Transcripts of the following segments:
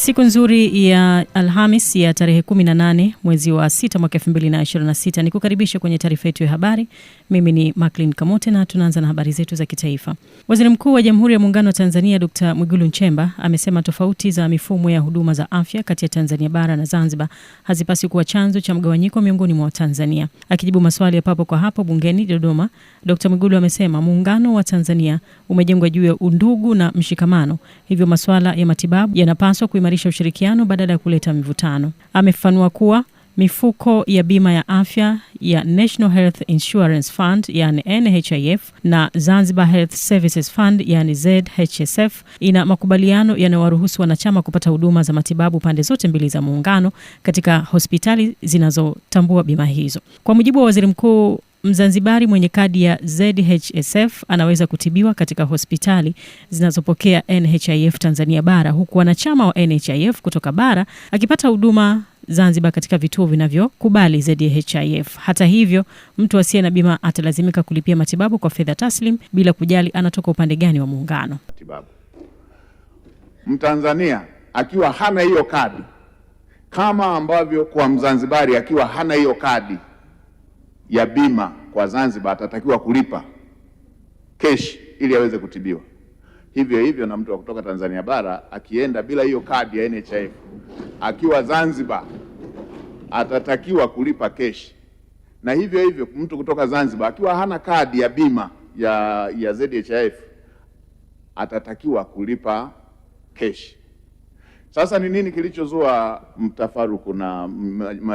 Siku nzuri ya Alhamis ya tarehe 18 mwezi wa 6 mwaka 2026. Nikukaribisha kwenye taarifa yetu ya habari. Mimi ni Macklin Kamote na tunaanza na habari zetu za kitaifa. Waziri Mkuu wa Jamhuri ya Muungano wa Tanzania Dr. Mwigulu Nchemba amesema tofauti za mifumo ya huduma za afya kati ya Tanzania bara na Zanzibar hazipaswi kuwa chanzo cha mgawanyiko miongoni mwa Tanzania. Akijibu maswali ya papo kwa hapo bungeni Dodoma, Dr. Mwigulu amesema muungano wa Tanzania umejengwa juu ya undugu na mshikamano, hivyo masuala ya matibabu yanapaswa kuimarisha ushirikiano badala ya kuleta mivutano. Amefafanua kuwa mifuko ya bima ya afya ya National Health Insurance Fund yani NHIF na Zanzibar Health Services Fund yani ZHSF ina makubaliano yanayowaruhusu wanachama kupata huduma za matibabu pande zote mbili za muungano katika hospitali zinazotambua bima hizo. Kwa mujibu wa Waziri Mkuu, Mzanzibari mwenye kadi ya ZHSF anaweza kutibiwa katika hospitali zinazopokea NHIF Tanzania bara, huku wanachama wa NHIF kutoka bara akipata huduma Zanzibar katika vituo vinavyokubali ZHIF. Hata hivyo, mtu asiye na bima atalazimika kulipia matibabu kwa fedha taslim bila kujali anatoka upande gani wa muungano. Mtanzania akiwa hana hiyo kadi, kama ambavyo kwa Mzanzibari akiwa hana hiyo kadi ya bima kwa Zanzibar atatakiwa kulipa kesh ili aweze kutibiwa. Hivyo hivyo na mtu wa kutoka Tanzania bara akienda bila hiyo kadi ya NHIF akiwa Zanzibar atatakiwa kulipa kesh. Na hivyo hivyo mtu kutoka Zanzibar akiwa hana kadi ya bima ya ZHIF atatakiwa kulipa kesh. Sasa ni nini kilichozua mtafaruku na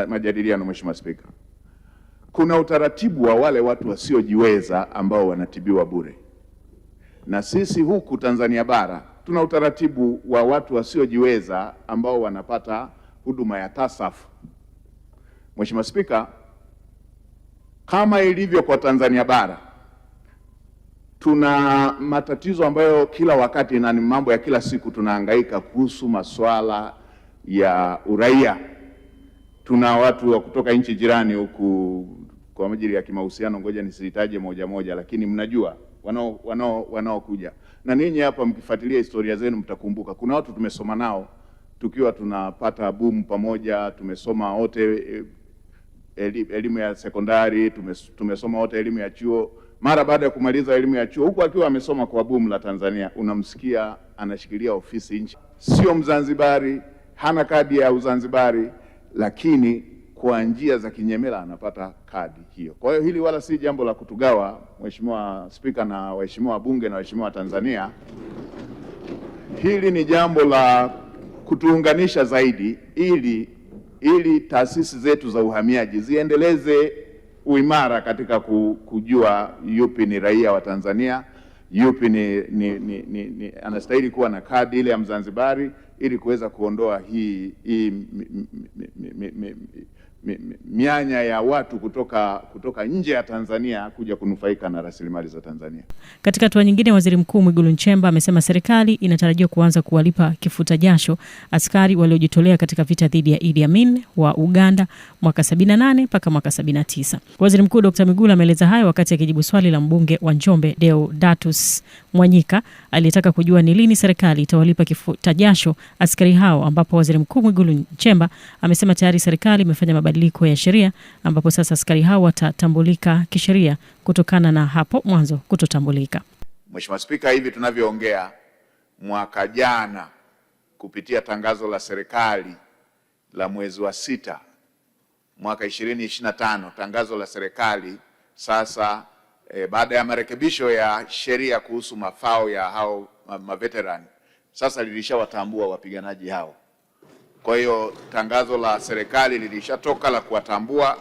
majadiliano, Mheshimiwa Spika? Kuna utaratibu wa wale watu wasiojiweza ambao wanatibiwa bure. Na sisi huku Tanzania bara tuna utaratibu wa watu wasiojiweza ambao wanapata huduma ya TASAF. Mheshimiwa Spika, kama ilivyo kwa Tanzania bara, tuna matatizo ambayo kila wakati na ni mambo ya kila siku tunahangaika kuhusu masuala ya uraia. Tuna watu wa kutoka nchi jirani huku kwa ajili ya kimahusiano, ngoja nisitaje moja moja, lakini mnajua wanaokuja. Na ninyi hapa mkifuatilia historia zenu mtakumbuka kuna watu tumesoma nao tukiwa tunapata boom pamoja, tumesoma wote elimu ya sekondari, tumesoma wote elimu ya chuo. Mara baada ya kumaliza elimu ya chuo, huku akiwa amesoma kwa boom la Tanzania, unamsikia anashikilia ofisi nchi. Sio Mzanzibari, hana kadi ya Uzanzibari, lakini kwa njia za kinyemela anapata kadi hiyo. Kwa hiyo hili wala si jambo la kutugawa, Mheshimiwa Spika na waheshimiwa bunge na waheshimiwa Tanzania. Hili ni jambo la kutuunganisha zaidi ili taasisi zetu za uhamiaji ziendeleze uimara katika kujua yupi ni raia wa Tanzania, yupi anastahili kuwa na kadi ile ya Mzanzibari, ili kuweza kuondoa hii mianya ya watu kutoka nje ya Tanzania kuja kunufaika na rasilimali za Tanzania. Katika hatua nyingine, Waziri Mkuu Mwigulu Nchemba amesema serikali inatarajiwa kuanza kuwalipa kifuta jasho askari waliojitolea katika vita dhidi ya Idi Amin wa Uganda mwaka 78 mpaka mwaka 79. Waziri Mkuu Dr. Mwigulu ameeleza hayo wakati akijibu swali la mbunge wa Njombe Deodatus Mwanyika aliyetaka kujua ni lini serikali itawalipa kifuta jasho askari hao, ambapo Waziri Mkuu Mwigulu Nchemba amesema tayari serikali imefanya mabadiliko ya sheria ambapo sasa askari hao watatambulika kisheria kutokana na hapo mwanzo kutotambulika. Mheshimiwa Spika, hivi tunavyoongea, mwaka jana kupitia tangazo la serikali la mwezi wa 6 mwaka 2025, tangazo la serikali sasa baada ya marekebisho ya sheria kuhusu mafao ya hao maveterani, sasa lilishawatambua wapiganaji hao. Kwa hiyo tangazo la serikali lilishatoka la kuwatambua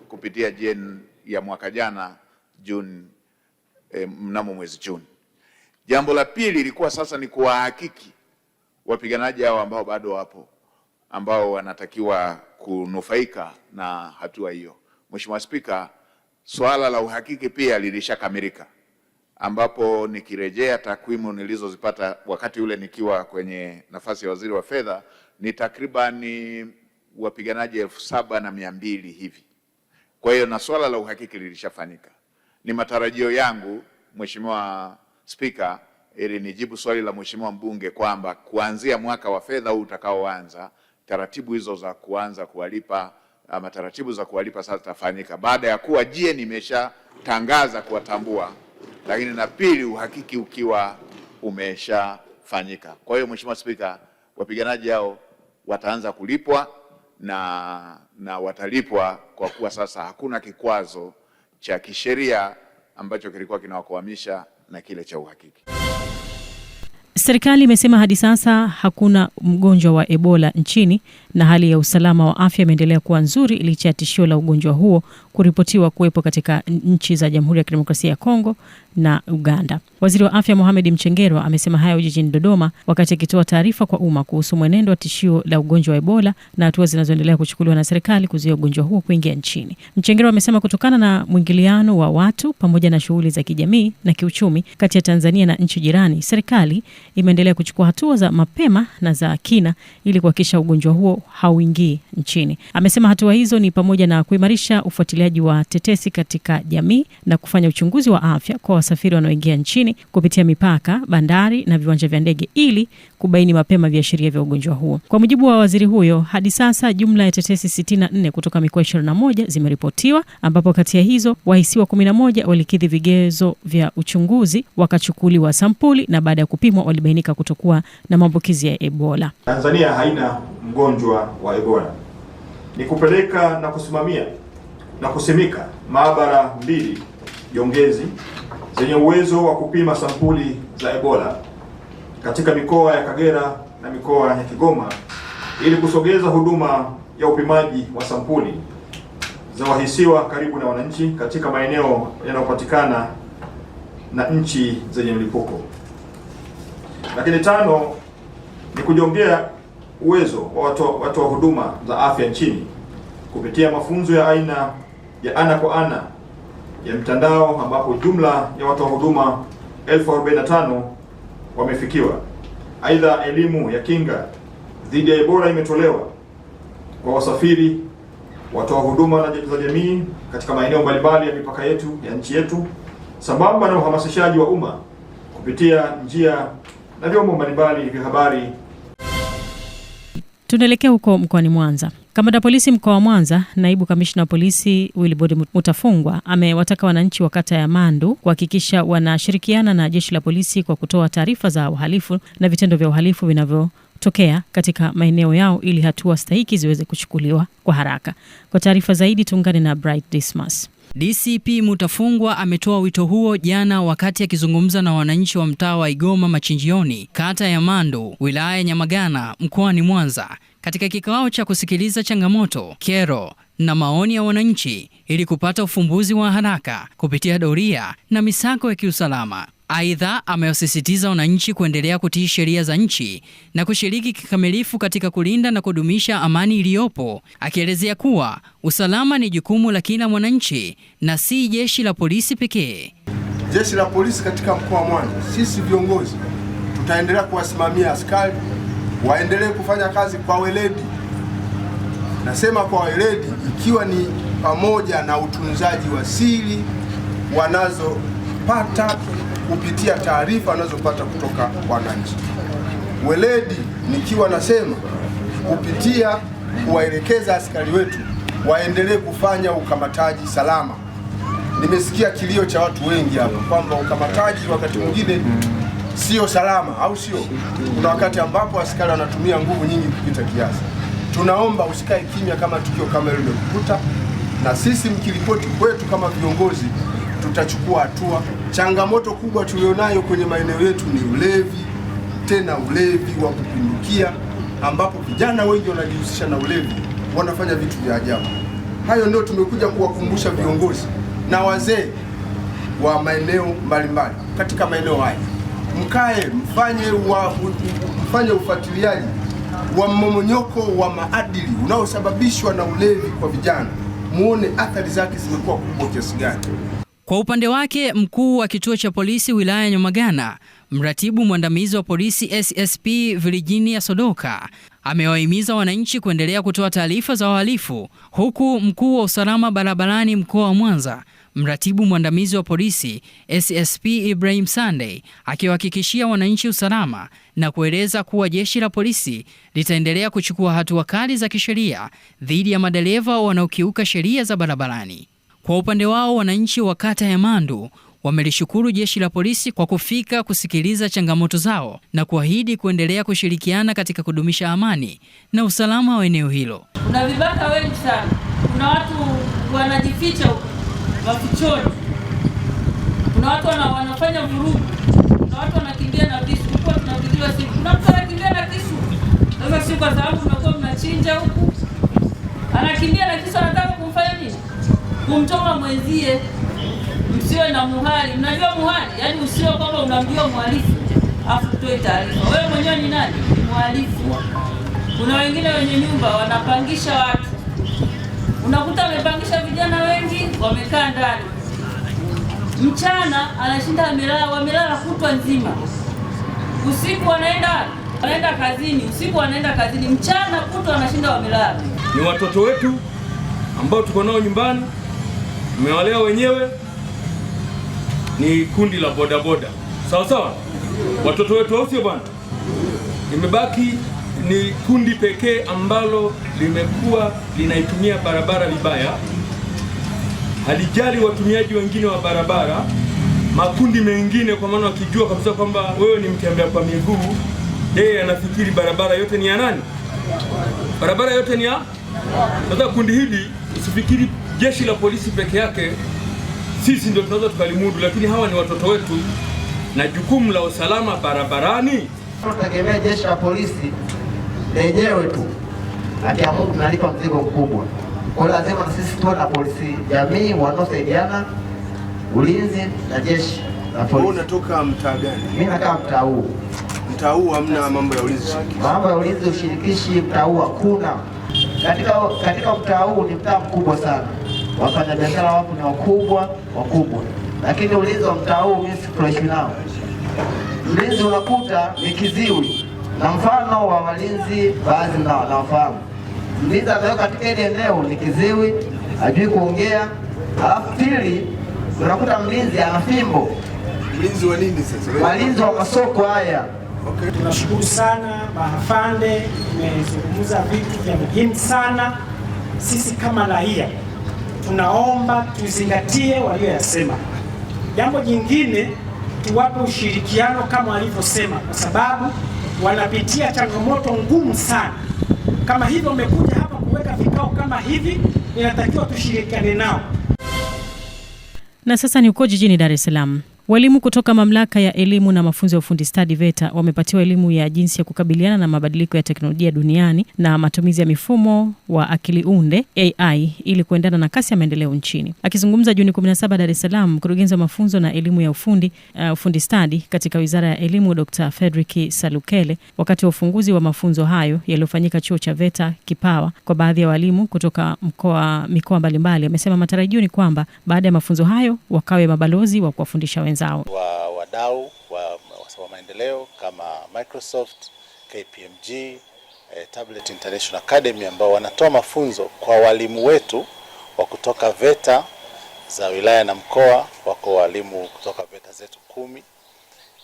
kupitia ya mwaka jana Juni, mnamo mwezi Juni. Jambo la pili ilikuwa sasa ni kuwahakiki wapiganaji hao ambao bado wapo, ambao wanatakiwa kunufaika na hatua hiyo. Mheshimiwa Spika, swala la uhakiki pia lilishakamilika, ambapo nikirejea takwimu nilizozipata wakati ule nikiwa kwenye nafasi ya waziri wa fedha, ni takribani wapiganaji 7,200 hivi. Kwa hiyo na swala la uhakiki lilishafanyika. Ni matarajio yangu Mheshimiwa Spika ili nijibu swali la mheshimiwa mbunge kwamba kuanzia mwaka wa fedha huu utakaoanza, taratibu hizo za kuanza kuwalipa ama taratibu za kuwalipa sasa tafanyika baada ya kuwa GN imeshatangaza kuwatambua, lakini na pili uhakiki ukiwa umeshafanyika. Kwa hiyo Mheshimiwa Spika, wapiganaji hao wataanza kulipwa na watalipwa kwa kuwa sasa hakuna kikwazo cha kisheria ambacho kilikuwa kinawakwamisha na kile cha uhakiki. Serikali imesema hadi sasa hakuna mgonjwa wa Ebola nchini na hali ya usalama wa afya imeendelea kuwa nzuri licha ya tishio la ugonjwa huo kuripotiwa kuwepo katika nchi za Jamhuri ya Kidemokrasia ya Kongo na Uganda. Waziri wa Afya Mohamed Mchengerwa amesema hayo jijini Dodoma wakati akitoa taarifa kwa umma kuhusu mwenendo wa tishio la ugonjwa wa Ebola na hatua zinazoendelea kuchukuliwa na serikali kuzuia ugonjwa huo kuingia nchini. Mchengerwa amesema kutokana na mwingiliano wa watu pamoja na shughuli za kijamii na kiuchumi kati ya Tanzania na nchi jirani, serikali imeendelea kuchukua hatua za mapema na za kina ili kuhakikisha ugonjwa huo hauingii nchini. Amesema hatua hizo ni pamoja na kuimarisha ufuatiliaji wa tetesi katika jamii na kufanya uchunguzi wa afya kwa wasafiri wanaoingia nchini kupitia mipaka, bandari na viwanja vya ndege ili kubaini mapema viashiria vya ugonjwa huo. Kwa mujibu wa waziri huyo, hadi sasa jumla ya tetesi 64 kutoka mikoa 21 zimeripotiwa, ambapo kati ya hizo wahisiwa 11 walikidhi vigezo vya uchunguzi wakachukuliwa sampuli na baada ya kupimwa walibainika kutokuwa na maambukizi ya Ebola. Tanzania haina mgonjwa wa Ebola. Ni kupeleka na kusimamia na kusimika maabara 2 jongezi zenye uwezo wa kupima sampuli za Ebola katika mikoa ya Kagera na mikoa ya Kigoma ili kusogeza huduma ya upimaji wa sampuli za wahisiwa karibu na wananchi katika maeneo yanayopatikana na nchi zenye mlipuko. Lakini 5 ni kujongea uwezo wa watu wa huduma za afya nchini kupitia mafunzo ya aina ya ana kwa ana ya mtandao ambapo jumla ya watu wa huduma 1045 wamefikiwa. Aidha, elimu ya kinga dhidi ya Ebola imetolewa kwa wasafiri, watu wa huduma za jamii katika maeneo mbalimbali ya mipaka yetu ya nchi yetu, sambamba na uhamasishaji wa umma kupitia njia na vyombo mbalimbali vya habari. Tunaelekea huko mkoani Mwanza. Kamanda polisi mkoa wa Mwanza, naibu kamishna wa polisi Wilibodi Mutafungwa amewataka wananchi wa kata ya Mandu kuhakikisha wanashirikiana na jeshi la polisi kwa kutoa taarifa za uhalifu na vitendo vya uhalifu vinavyotokea katika maeneo yao ili hatua stahiki ziweze kuchukuliwa kwa haraka. Kwa taarifa zaidi tuungane na Bright Dismas. DCP Mutafungwa ametoa wito huo jana wakati akizungumza na wananchi wa mtaa wa Igoma Machinjioni, kata ya Mandu, wilaya ya Nyamagana, mkoani Mwanza, katika kikao cha kusikiliza changamoto, kero na maoni ya wananchi ili kupata ufumbuzi wa haraka kupitia doria na misako ya kiusalama. Aidha, amewasisitiza wananchi kuendelea kutii sheria za nchi na kushiriki kikamilifu katika kulinda na kudumisha amani iliyopo, akielezea kuwa usalama ni jukumu la kila mwananchi na si jeshi la polisi pekee. Jeshi la polisi katika mkoa wa Mwanza, sisi viongozi tutaendelea kuwasimamia askari waendelee kufanya kazi kwa weledi. Nasema kwa weledi ikiwa ni pamoja na utunzaji wa siri wanazopata kupitia taarifa wanazopata kutoka wananchi. Weledi nikiwa nasema kupitia kuwaelekeza askari wetu waendelee kufanya ukamataji salama. Nimesikia kilio cha watu wengi hapa kwamba ukamataji wakati mwingine sio salama, au sio? Kuna wakati ambapo askari wanatumia nguvu nyingi kupita kiasi. Tunaomba usikae kimya kama tukio kama hilo limekukuta, na sisi mkiripoti kwetu kama viongozi tutachukua hatua. Changamoto kubwa tulionayo kwenye maeneo yetu ni ulevi, tena ulevi wa kupindukia, ambapo vijana wengi wanajihusisha na ulevi, wanafanya vitu vya ajabu. Hayo ndio tumekuja kuwakumbusha viongozi na wazee wa maeneo mbalimbali katika maeneo haya. Mkae mfanye ufuatiliaji wa mmomonyoko wa maadili unaosababishwa na ulevi kwa vijana, muone athari zake zimekuwa kubwa kiasi gani. Kwa upande wake, mkuu wa kituo cha polisi wilaya ya Nyamagana, mratibu mwandamizi wa polisi SSP Virginia Sodoka, amewahimiza wananchi kuendelea kutoa taarifa za wahalifu, huku mkuu wa usalama barabarani mkoa wa Mwanza, Mratibu mwandamizi wa polisi SSP Ibrahim Sunday akiwahakikishia wananchi usalama na kueleza kuwa jeshi la polisi litaendelea kuchukua hatua kali za kisheria dhidi ya madereva wanaokiuka sheria za barabarani. Kwa upande wao, wananchi wa kata ya Mandu wamelishukuru jeshi la polisi kwa kufika kusikiliza changamoto zao na kuahidi kuendelea kushirikiana katika kudumisha amani na usalama wa eneo hilo. Kuna vibaka wengi sana. Kuna watu wanajificha huko mafichoni. Kuna watu wanafanya vurugu. Kuna watu wanakimbia na visu. Huko tunapigiwa simu. Kuna mtu anakimbia na kisu. Sasa si kwa sababu mnakuwa mnachinja huku. Anakimbia na kisu, anataka kumfanya nini? Kumchoma mwenzie. Msiwe na muhali. Mnajua muhali? Yaani usiwe kwamba unamjua mhalifu afu utoe taarifa. Wewe mwenyewe ni nani? Mhalifu. Kuna wengine wenye nyumba wanapangisha watu. Unakuta amepangisha vijana wengi wamekaa ndani. Mchana anashinda wamelala kutwa nzima. Usiku wanaenda kazini, usiku wanaenda kazini, mchana kutwa anashinda wamelala. Ni watoto wetu ambao tuko nao nyumbani, tumewalea wenyewe, ni kundi la bodaboda. Sawa sawa? Watoto wetu au sio bwana? Imebaki ni kundi pekee ambalo limekuwa linaitumia barabara vibaya. Halijali watumiaji wengine wa barabara. Makundi mengine kwa maana wakijua kabisa kwamba wewe ni mtembea kwa miguu, yeye anafikiri barabara yote ni ya nani? Barabara yote ni ya? Sasa kundi hili usifikiri jeshi la polisi peke yake sisi ndio tunaweza tukalimudu, lakini hawa ni watoto wetu na jukumu la usalama barabarani tunategemea jeshi la polisi lenyewe tu. Akiamua tunalipa mzigo mkubwa. Kwa hiyo lazima na sisi tuwe na polisi jamii wanaosaidiana ulinzi na jeshi la polisi. Wewe unatoka mtaa gani? Mimi nakaa mtaa huu. Mtaa huu hamna mambo ya ulinzi shirikishi. Mambo ya ulinzi ushirikishi mtaa huu hakuna. Katika mtaa huu ni mtaa mkubwa sana. Wafanyabiashara wapo ni wakubwa. Lakini ulinzi wa mtaa huu mimi sifurahi nao. Mlinzi unakuta ni kiziwi. Na mfano wa walinzi baadhi na wafahamu. Mlinzi ambaye katika ile eneo ni kiziwi, hajui kuongea. Alafu pili unakuta mlinzi ana fimbo. Mlinzi wa nini sasa? Walinzi wa masoko haya. Okay. Tunashukuru sana mahafande, tumezungumza vitu vya muhimu sana. Sisi kama raia tunaomba tuzingatie walioyasema. Jambo jingine, tuwape ushirikiano kama walivyosema, kwa sababu wanapitia changamoto ngumu sana. Kama hivyo umekuja hapa kuweka vikao kama hivi, inatakiwa tushirikiane nao. Na sasa ni uko jijini Dar es Salaam. Walimu kutoka Mamlaka ya Elimu na Mafunzo ya Ufundi Stadi VETA wamepatiwa elimu ya jinsi ya kukabiliana na mabadiliko ya teknolojia duniani na matumizi ya mifumo wa akili unde AI ili kuendana na kasi ya maendeleo nchini. Akizungumza Juni 17 Dar es Salaam, mkurugenzi wa mafunzo na elimu ya ufundi stadi katika Wizara ya Elimu Dr. Frederick Salukele wakati wa ufunguzi wa mafunzo hayo yaliyofanyika chuo cha VETA Kipawa kwa baadhi ya walimu kutoka mikoa mbalimbali, amesema matarajio ni kwamba baada ya mafunzo hayo wakawe mabalozi wa kuwafundisha wenzao. Wa wadau wa maendeleo kama Microsoft, KPMG, Tablet International Academy ambao wanatoa mafunzo kwa walimu wetu wa kutoka VETA za wilaya na mkoa. Wako walimu kutoka VETA zetu 10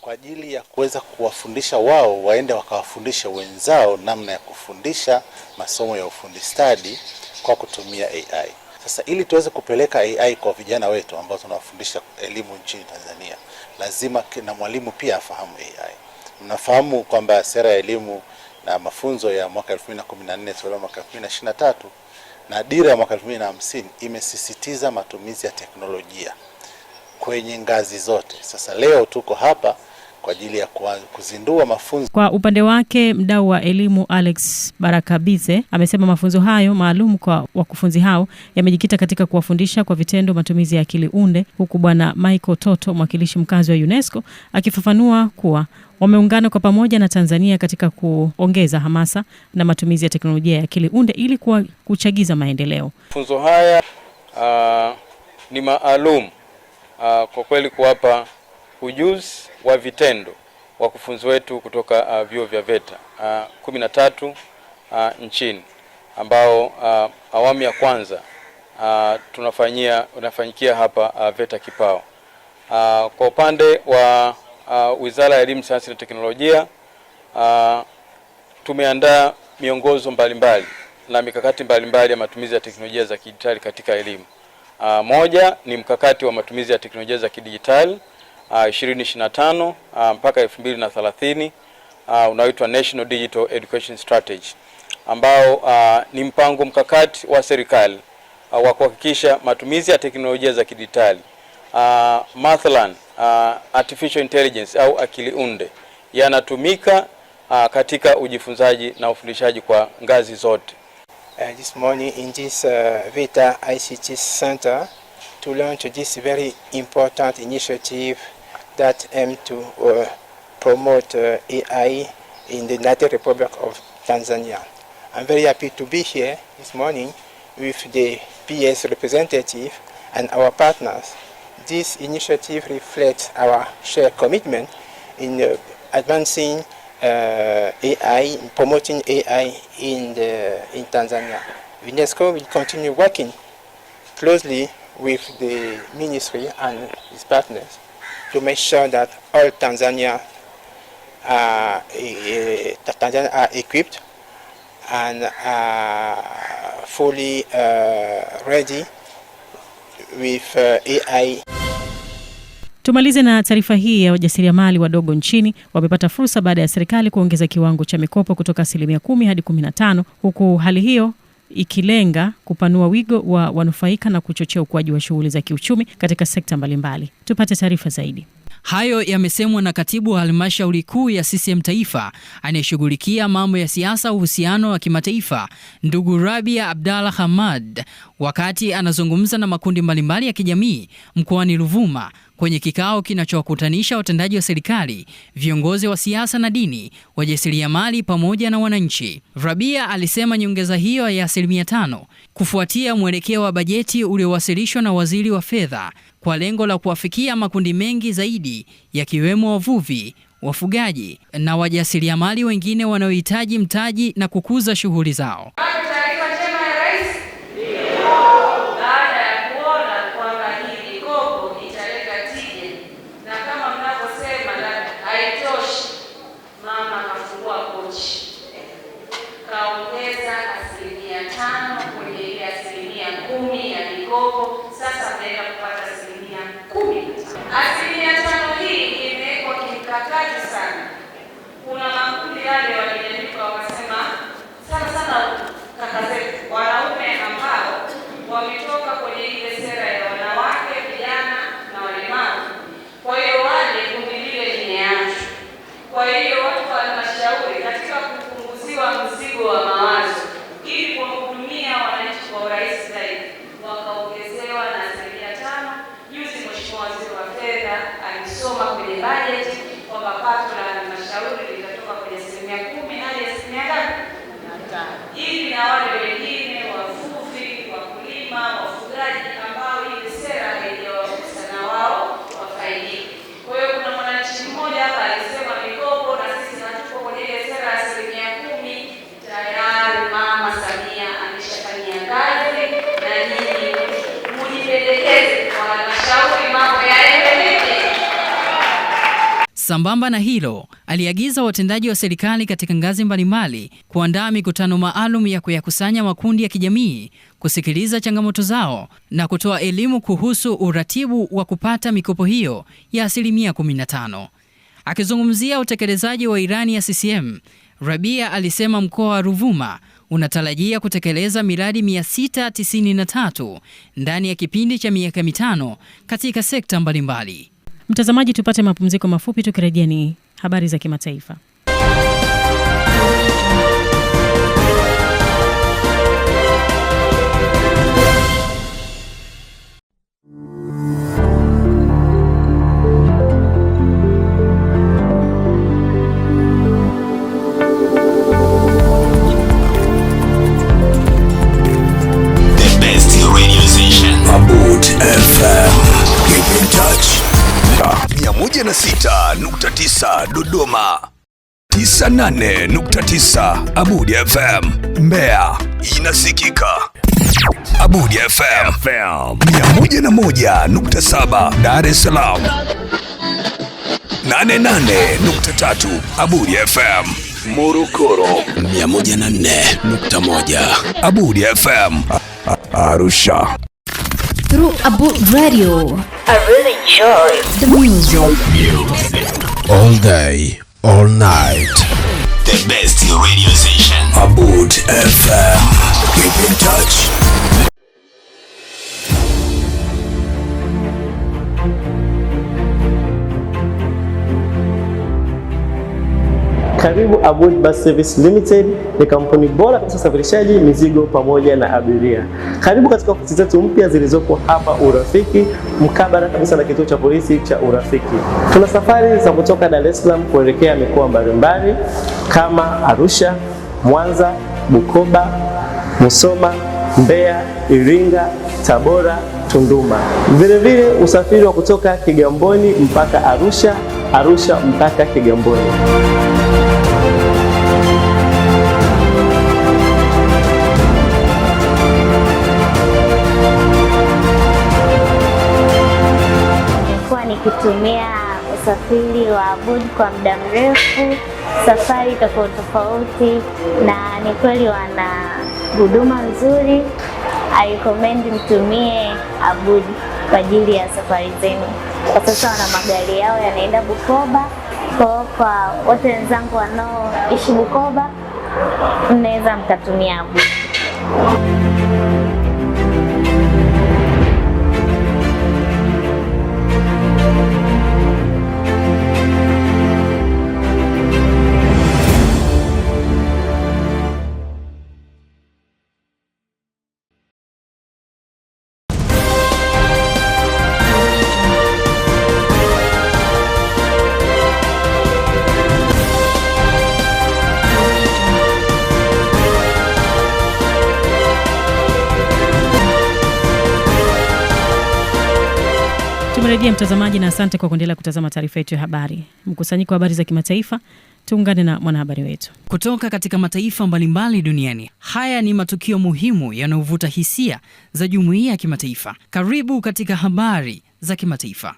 kwa ajili ya kuweza kuwafundisha wao waende wakawafundisha wenzao namna ya kufundisha masomo ya ufundi stadi kwa kutumia AI. Sasa ili tuweze kupeleka AI kwa vijana wetu ambao tunawafundisha elimu nchini Tanzania, lazima na mwalimu pia afahamu AI. Mnafahamu kwamba sera ya elimu na mafunzo ya mwaka 2014 toleo mwaka 2023 na dira ya mwaka 2050 imesisitiza matumizi ya teknolojia kwenye ngazi zote. Sasa leo tuko hapa kwa ajili ya kuzindua mafunzo. Kwa upande wake, mdau wa elimu Alex Barakabize amesema mafunzo hayo maalum kwa wakufunzi hao yamejikita katika kuwafundisha kwa vitendo matumizi ya akili unde, huku bwana Michael Toto, mwakilishi mkazi wa UNESCO, akifafanua kuwa wameungana kwa pamoja na Tanzania katika kuongeza hamasa na matumizi ya teknolojia ya akili unde ili kuchagiza maendeleo. Mafunzo haya ni maalum kwa kweli kuwapa ujuzi wa vitendo wakufunzi wetu kutoka vyuo vya VETA 13 nchini ambao awamu ya kwanza unafanyikia hapa VETA Kipawa. Kwa upande wa Wizara ya Elimu, Sayansi na Teknolojia, tumeandaa miongozo mbalimbali na mikakati mbalimbali ya matumizi ya teknolojia za kidijitali katika elimu. Moja ni mkakati wa matumizi ya teknolojia za kidijitali 2025 mpaka 2030, unaoitwa National Digital Education Strategy, ambao ni mpango mkakati wa serikali wa kuhakikisha matumizi ya teknolojia za kidijitali, mathalan artificial intelligence au akili unde, yanatumika katika ujifunzaji na ufundishaji kwa ngazi zote. This morning in this VETA ICT Center to launch this very important initiative that aims to promote AI in the United Republic of Tanzania. I'm very happy to be here this morning with the PS representative and our partners. This initiative reflects our shared commitment in advancing AI, promoting AI in Tanzania. UNESCO will continue working closely with the ministry and its partners to make sure that all Tanzania are equipped and fully ready with AI. Tumalize na taarifa hii ya wajasiriamali wadogo nchini wamepata fursa baada ya serikali kuongeza kiwango cha mikopo kutoka 10% hadi 15%, huku hali hiyo ikilenga kupanua wigo wa wanufaika na kuchochea ukuaji wa shughuli za kiuchumi katika sekta mbalimbali. Tupate taarifa zaidi. Hayo yamesemwa na katibu wa halmashauri kuu ya CCM Taifa anayeshughulikia mambo ya siasa, uhusiano wa kimataifa, ndugu Rabia Abdalla Hamad, wakati anazungumza na makundi mbalimbali ya kijamii mkoani Ruvuma kwenye kikao kinachowakutanisha watendaji wa serikali, viongozi wa siasa na dini, wajasiriamali pamoja na wananchi. Rabia alisema nyongeza hiyo ya 5% kufuatia mwelekeo wa bajeti uliowasilishwa na Waziri wa Fedha kwa lengo la kuwafikia makundi mengi zaidi yakiwemo wavuvi, wafugaji na wajasiriamali wengine wanaohitaji mtaji na kukuza shughuli zao. Sasa mnaenda kupata 10%. 5% hii imewekwa kimkakati sana. Kuna makundi yale walijadiliwa wakasema sana kaka zetu wanaume ambao wametoka kwenye ile sera ya wanawake, vijana na walemavu. Kwa hiyo wale kundi lile limeachwa. Kwa hiyo watu wa halmashauri katika kupunguziwa mzigo wa mawazo ili kuwahudumia wananchi kwa urahisi zaidi wakaongezewa na 5%. Juzi Mheshimiwa Waziri wa Fedha alisoma kwenye bajeti kwamba pato la halmashauri litatoka kwenye 10% hadi 15%, ili na wale wengine wavuvi, wakulima, wafugaji ambao ile sera haijawagusa na wao wafaidike. Kwa hiyo kuna mwananchi mmoja hapa alisema mikopo na sisi hatuko kwenye ile sera ya 10%. Tayari Mama Samia ameshafanyia kazi na nyinyi mujipendekeze kwa halmashauri mambo yaendelee. Sambamba na hilo, aliagiza watendaji wa serikali katika ngazi mbalimbali kuandaa mikutano maalum ya kuyakusanya makundi ya kijamii, kusikiliza changamoto zao na kutoa elimu kuhusu uratibu wa kupata mikopo hiyo ya 15%. Akizungumzia utekelezaji wa ilani ya CCM, Rabia alisema mkoa wa Ruvuma unatarajia kutekeleza miradi 693 ndani ya kipindi cha miaka 5 katika sekta mbalimbali. Mtazamaji, tupate mapumziko mafupi, tukirejea ni habari za kimataifa. The best radio station. Abud FM. Keep in touch. 106.9 Dodoma, 98.9 Abudi FM Mbeya, inasikika Abudi FM 101.7 Dar es Salaam, 88.3 Abudi FM Morogoro, 104.1 Abudi FM Arusha. Through Abud Radio, I really enjoy the music. All day, all night. The best radio station. Abud FM. Keep in touch. Karibu Abud Bus Service Limited, ni kampuni bora katika usafirishaji mizigo pamoja na abiria. Karibu katika ofisi zetu mpya zilizopo hapa Urafiki, mkabala kabisa na kituo cha polisi cha Urafiki. Tuna safari za kutoka Dar es Salaam kuelekea mikoa mbalimbali kama Arusha, Mwanza, Bukoba, Musoma, Mbeya, Iringa, Tabora, Tunduma. Vile vile usafiri wa kutoka Kigamboni mpaka Arusha, Arusha mpaka Kigamboni. Kutumia usafiri wa Abud kwa muda mrefu, safari tofauti, na ni kweli wana huduma nzuri. I recommend mtumie Abud kwa ajili ya safari zenu. Kwa sasa wana magari yao yanaenda Bukoba, kwa wote wenzangu wanaoishi Bukoba, mnaweza mkatumia Abud. Tumerejea mtazamaji, na asante kwa kuendelea kutazama taarifa yetu ya habari. Mkusanyiko wa habari za kimataifa, tuungane na mwanahabari wetu. Kutoka katika mataifa mbalimbali duniani, haya ni matukio muhimu yanayovuta hisia za jumuiya ya kimataifa. Karibu katika habari za kimataifa.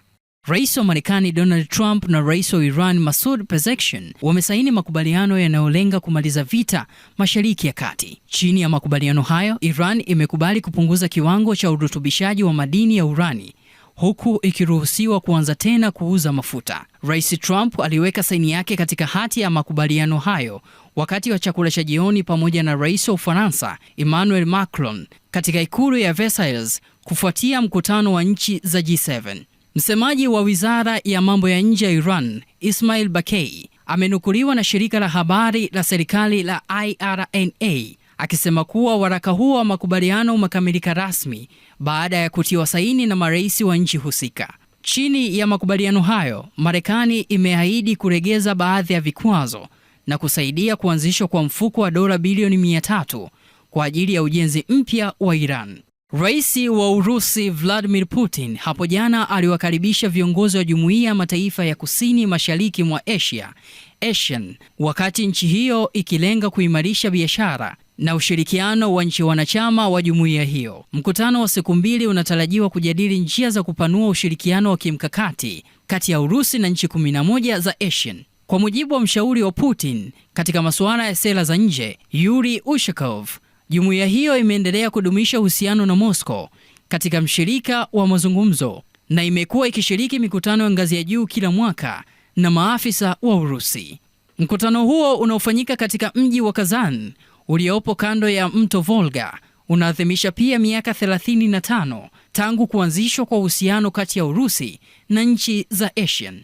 Rais wa Marekani Donald Trump na Rais wa Iran Masoud Pezeshkian wamesaini makubaliano yanayolenga kumaliza vita Mashariki ya Kati. Chini ya makubaliano hayo, Iran imekubali kupunguza kiwango cha urutubishaji wa madini ya urani, huku ikiruhusiwa kuanza tena kuuza mafuta. Rais Trump aliweka saini yake katika hati ya makubaliano hayo wakati wa chakula cha jioni pamoja na Rais wa Ufaransa Emmanuel Macron katika ikulu ya Versailles kufuatia mkutano wa nchi za G7. Msemaji wa Wizara ya Mambo ya Nje ya Iran, Ismail Bakei, amenukuliwa na shirika la habari la serikali la IRNA akisema kuwa waraka huo wa makubaliano umekamilika rasmi baada ya kutiwa saini na marais wa nchi husika. Chini ya makubaliano hayo, Marekani imeahidi kuregeza baadhi ya vikwazo na kusaidia kuanzishwa kwa mfuko wa dola bilioni 300 kwa ajili ya ujenzi mpya wa Iran. Rais wa Urusi Vladimir Putin hapo jana aliwakaribisha viongozi wa Jumuiya ya Mataifa ya Kusini Mashariki mwa Asia, ASEAN, wakati nchi hiyo ikilenga kuimarisha biashara na ushirikiano wa nchi wanachama wa jumuiya hiyo. Mkutano wa siku mbili unatarajiwa kujadili njia za kupanua ushirikiano wa kimkakati kati ya Urusi na nchi 11 za ASEAN. Kwa mujibu wa mshauri wa Putin katika masuala ya sera za nje, Yuri Ushakov, jumuiya hiyo imeendelea kudumisha uhusiano na Moscow katika mshirika wa mazungumzo na imekuwa ikishiriki mikutano ya ngazi ya juu kila mwaka na maafisa wa Urusi. Mkutano huo unaofanyika katika mji wa Kazan uliopo kando ya mto Volga unaadhimisha pia miaka 35 tangu kuanzishwa kwa uhusiano kati ya Urusi na nchi za ASEAN.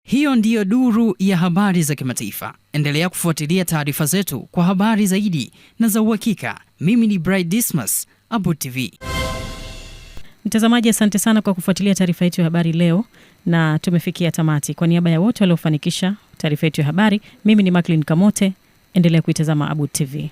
Hiyo ndiyo duru ya habari za kimataifa. Endelea kufuatilia taarifa zetu kwa habari zaidi na za uhakika. Mimi ni Bright Dismas, Abud TV. Mtazamaji, asante sana kwa kufuatilia taarifa yetu ya habari leo, na tumefikia tamati. Kwa niaba ya wote waliofanikisha taarifa yetu ya habari, mimi ni Macklin Kamote. Endelea kuitazama Abud TV.